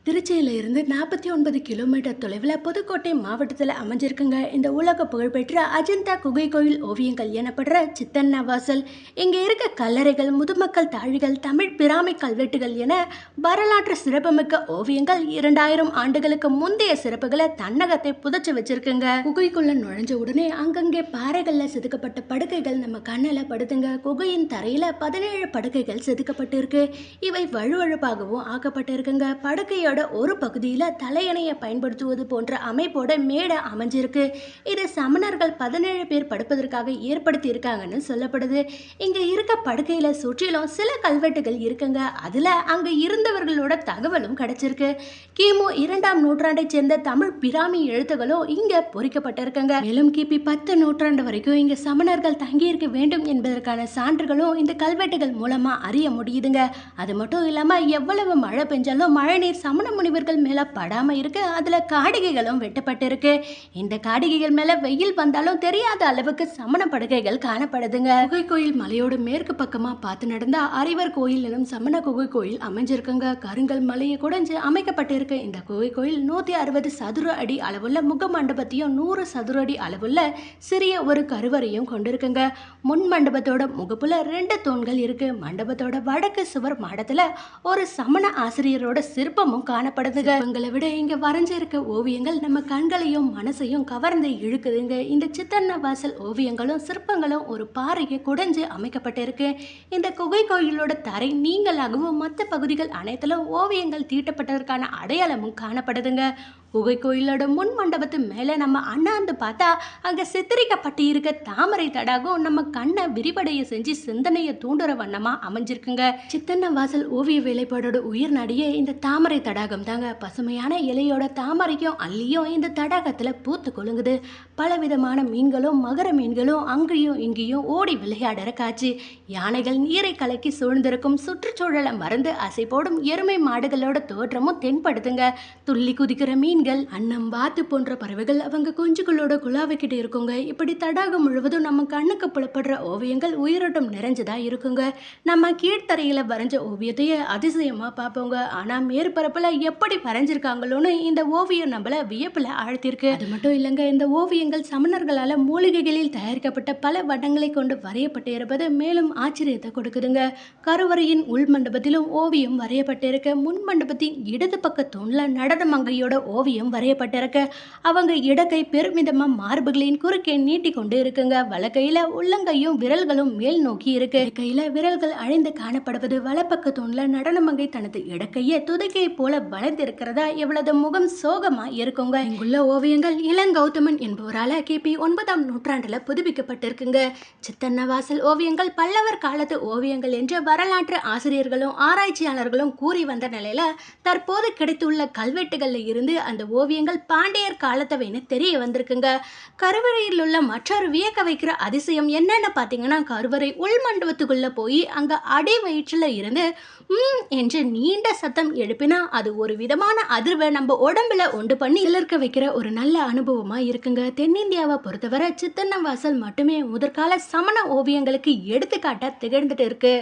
திருச்சியில இருந்து 49 கிலோமீட்டர் தொலைவில் புதுக்கோட்டை மாவட்டத்தில் அமைஞ்சிருக்குங்க இந்த உலக புகழ்பெற்ற அஜந்தா குகை கோயில் ஓவியங்கள் எனப்படுற சித்தன்ன வாசல். இங்கே இருக்க கல்லறைகள், முதுமக்கள் தாழிகள், தமிழ் பிராமி கல்வெட்டுகள் என வரலாற்று சிறப்புமிக்க ஓவியங்கள் 2000 ஆண்டுகளுக்கு முந்தைய சிறப்புகளை தன்னகத்தை புதைச்சு வச்சிருக்குங்க. குகைக்குள்ள நுழைஞ்ச உடனே அங்கங்கே பாறைகள்ல செதுக்கப்பட்ட படுக்கைகள் நம்ம கண்ணில் படுதுங்க. குகையின் தரையில 17 படுக்கைகள் செதுக்கப்பட்டு இருக்கு. இவை வழுவழுப்பாகவும் ஆக்கப்பட்டிருக்குங்க. படுக்கையோட ஒரு பகுதியில தலையணையை பயன்படுத்துவது போன்ற அமைப்போட மேடை அமைஞ்சிருக்கு. இது சமணர்கள் 17 பேர் படுப்பதற்காக ஏற்படுத்தி இருக்காங்கன்னு சொல்லப்படுது. இங்க இருக்க படுக்கையில சுற்றிலும் சில கல்வெட்டுகள் இருக்குங்க. அதுல அங்க இருந்தவர்களோட தகவலும் கிடைச்சிருக்கு. கிமு 2ஆம் நூற்றாண்டை சேர்ந்த தமிழ் பிராமி எழுத்துகளும் இங்க பொறிக்கப்பட்டிருக்குங்க. மேலும் கிபி 10 நூற்றாண்டு வரைக்கும் இங்க சமணர்கள் தங்கியிருக்க வேண்டும் என்பதற்கான சான்றுகளும் இந்த கல்வெட்டுகள் மூலமா அறிய முடியுதுங்க. அது மட்டும் இல்லாம எவ்வளவு மழை பெஞ்சாலும் மழை நீர் சமண முனிவர்கள் மேல படாம இருக்கு. அதுல காடிகைகளும் வெட்டப்பட்டிருக்கு. இந்த காடிகைகள் மேல வெயில் வந்தாலும் தெரியாத அளவுக்கு சமண படுகைகள் காணப்படுதுங்க. குகை கோயில் மலையோட மேற்கு பக்கமா பார்த்து நடந்தா அறிவர் கோயில் எனும் சமண குகை கோயில் அமைஞ்சிருக்குங்க. கருங்கல் மலையை குடைஞ்சு அமைக்கப்பட்டிருக்கு. இந்த குகை கோயில் 160 சதுர அடி அளவுள்ள முக மண்டபத்தையும் 100 சதுர அடி அளவுள்ள சிறிய ஒரு கருவறையும் கொண்டிருக்குங்க. முன் மண்டபத்தோட முகப்புல 2 தூண்கள் இருக்கு. மண்டபத்தோட வடக்கு சுவர் மாடத்துல ஒரு சமண ஆசிரியரோட சிற்பமும் காணப்படுதுங்க. உங்களை விட இங்க வரைஞ்சிருக்க ஓவியங்கள் நம்ம கண்களையும் மனசையும் கவர்ந்து இழுக்குதுங்க. இந்த சித்தன்ன வாசல் ஓவியங்களும் சிற்பங்களும் ஒரு பாறையை குடைஞ்சு அமைக்கப்பட்டிருக்கு. இந்த குகை கோயிலோட தரை நீங்களாகவும் மற்ற பகுதிகள் அனைத்திலும் ஓவியங்கள் தீட்டப்பட்டதற்கான அடையாளமும் காணப்படுதுங்க. குகை கோயிலோட முன் மண்டபத்து மேலே நம்ம அண்ணாந்து பார்த்தா அங்கே சித்தரிக்கப்பட்டு இருக்க தாமரை தடாகம் நம்ம கண்ணை விரிவடைய செஞ்சு சிந்தனையை தூண்டுற வண்ணமா அமைஞ்சிருக்குங்க. சித்தன்ன வாசல் ஓவிய வேலைப்பாடோட உயிர் நடிகை இந்த தாமரை தடாகம் தாங்க. பசுமையான இலையோட தாமரையும் அள்ளியும் இந்த தடாகத்துல பூத்து கொழுங்குது. பலவிதமான மீன்களும் மகர மீன்களும் அங்கேயும் இங்கேயும் ஓடி விளையாடுற காட்சி. யானைகள் நீரை கலக்கி சூழ்ந்திருக்கும் சுற்றுச்சூழலை மறந்து அசை போடும் எருமை மாடுகளோட தோற்றமும் தென்படுதுங்க. துள்ளி குதிக்கிற மீன் அன்னம் வாத்து போன்ற பறவைகள் அவங்க குஞ்சுகளோட குழாவைக்கிட்டு இருக்குங்க. இப்படி தடாகம் முழுவதும் நம்ம கண்ணுக்கு புலப்படுற ஓவியங்கள் உயிரோட்டம் நிறைஞ்சதா இருக்குங்க. நம்ம கீழ்த்தரையில வரைஞ்ச ஓவியத்தையே அதிசயமா பார்ப்போங்க. ஆனா மேற்பரப்புல எப்படி வரைஞ்சிருக்காங்களோன்னு இந்த ஓவியம் நம்மள வியப்புல ஆழ்த்திருக்கு. அது மட்டும் இல்லைங்க, இந்த ஓவியங்கள் சமணர்களால மூலிகைகளில் தயாரிக்கப்பட்ட பல வண்ணங்களை கொண்டு வரையப்பட்டு இருப்பது மேலும் ஆச்சரியத்தை கொடுக்குதுங்க. கருவறையின் உள் மண்டபத்திலும் ஓவியம் வரையப்பட்டிருக்க. முன் மண்டபத்தின் இடது பக்க தூண்ல நடன மங்கையோட ஓவியம் வரையப்பட்டிருக்க. அவங்க இடக்கை பெருமிதமா மார்புகளின் குறுக்கே நீட்டி கொண்டு இருக்குங்க. வலக்கையில உள்ளங்கையும் விரல்களும் மேல் நோக்கி இருக்கு. கையில விரல்கள் அழிந்து காணப்படுவது. வலப்பக்க தூண்ல நடனமங்கை தனது இடக்கையை துதைக்கை போல வளைந்திருக்கிறதா எவ்வளவு முகம் சோகமா இருக்குங்க. இங்குள்ள ஓவியங்கள் இளங்கௌதமன் என்பவரால கிபி 9ஆம் நூற்றாண்டுல புதுப்பிக்கப்பட்டிருக்குங்க. சித்தன்ன வாசல் ஓவியங்கள் பல்லவர் காலத்து ஓவியங்கள் என்று வரலாற்று ஆசிரியர்களும் ஆராய்ச்சியாளர்களும் கூறி வந்த நிலையில தற்போது கிடைத்துள்ள கல்வெட்டுகள்ல இருந்து அந்த ஓவியங்கள் பாண்டியர் காலத்தவைன்னு தெரிய வந்திருக்குங்க. கருவறையில் உள்ள மற்றொரு வியக்க வைக்கிற அதிசயம் என்னன்னு பார்த்தீங்கன்னா, கருவறை உள் மண்டபத்துக்குள்ள போய் அங்க அடி வயிற்றுல இருந்து என்று நீண்ட சத்தம் எழுப்பினா அது ஒரு விதமான அதிர்வை நம்ம உடம்புல உண்டு பண்ணி இலர்க்க வைக்கிற ஒரு நல்ல அனுபவமா இருக்குங்க. தென்னிந்தியாவை பொறுத்தவரை சித்தன்ன வாசல் மட்டுமே முதற்கால சமண ஓவியங்களுக்கு எடுத்துக்காட்டா திகழ்ந்துட்டு இருக்கு.